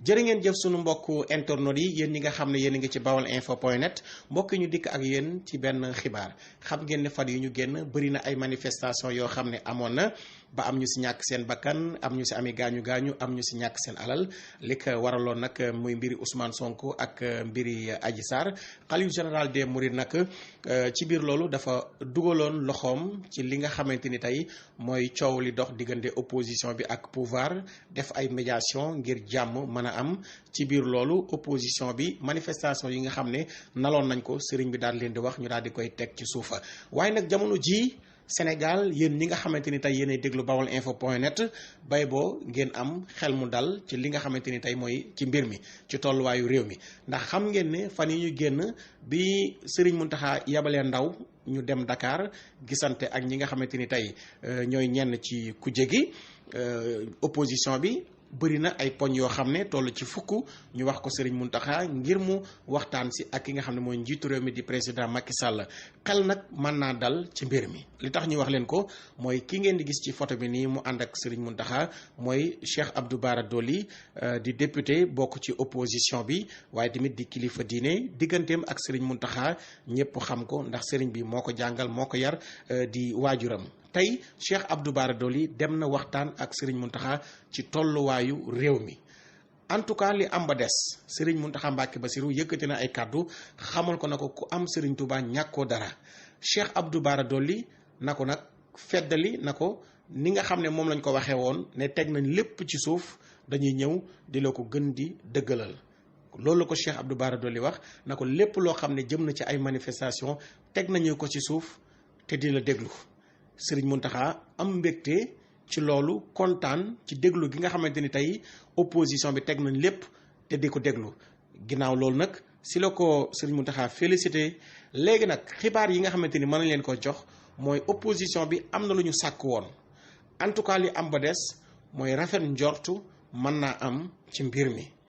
jërë ngeen jëf sunu mbokku internautes yi yéen ñi nga xam ne yéen a ngi ci baolinfo.net mbokk ñu dikk ak yéen ci benn xibaar xam ngeen ne fan yu ñu génn bëri na ay manifestation yoo xam ne amoon na ba am ñu si ñàkk seen bakkan am ñu si ami gaañu am ñu si ñàkk seen alal li ko waraloon nag muy mbiri Ousmane Sonko ak mbiri Adji Sarr xalifa général des Mourides nag ci biir loolu dafa dugaloon loxoom ci li nga xamante ni tey mooy coow li dox diggante opposition bi ak pouvoir def ay médiation ngir jàmm mën a am ci biir loolu opposition bi manifestation yi nga xam ne naloon nañ ko sëriñ bi daal leen di wax ñu daal di koy teg ci suufa waaye nag jamono ji Sénégal yéen ñi nga xamante ni tey yéenay déglu baolinfo.net bay boo ngeen am xel mu dal ci li nga xamante ni tey mooy ci mbir mi ci tolluwaayu réew mi ndax xam ngeen ne fan yi ñu génn bi Serigne Mountakha yabalee ndaw ñu dem Dakar gisante ak ñi nga xamante ni tey ñooy ñenn ci kujje gi opposition bi bëri na ay poñ yoo xam ne toll ci fukk ñu wax ko Serigne Mountakha ngir mu waxtaan si ak ki nga xam ne mooy njiitu réew mi di président Macky Sall xel nag mën naa dal ci mbir mi li tax ñu wax leen ko mooy ki ngeen di gis ci photo bi nii mu ànd ak Serigne Mountakha mooy Cheikh Abdou Bara Doly di député bokk ci opposition bi waaye tamit di kilifa diine digganteem ak Serigne Mountakha ñëpp xam ko ndax Serigne bi moo ko jàngal moo ko yar di waajuram. tey Cheikh Abdou Bara Doly dem na waxtaan ak Serigne Mountakha ci tolluwaayu réew mi en tout cas li am ba des Serigne Mountakha Mbacké Bassirou yëkkati na ay kàddu xamal ko na ko ku am Serigne Touba ñàkkoo dara Cheikh Abdou Bara Doly na ko nag feddali na ko ni nga xam ne moom lañ ko waxee woon ne teg nañ lépp ci suuf dañuy ñëw di la ko gën di dëggalal loolu la ko Cheikh Abdou Bara Doly wax na ko lépp loo xam ne jëm na ci ay manifestation teg nañu ko ci suuf te di la déglu Serigne Mountakha am mbégte ci loolu kontaan ci déglu gi nga xamante ni tey opposition bi teg nañ lépp te di ko déglu ginnaaw loolu nag si la ko Serigne Mountakha félicité léegi nag xibaar yi nga xamante ni mën nañ leen ko jox mooy opposition bi am na lu ñu sàkk woon en tout cas li am ba des mooy rafet njortu mën naa am ci mbir mi.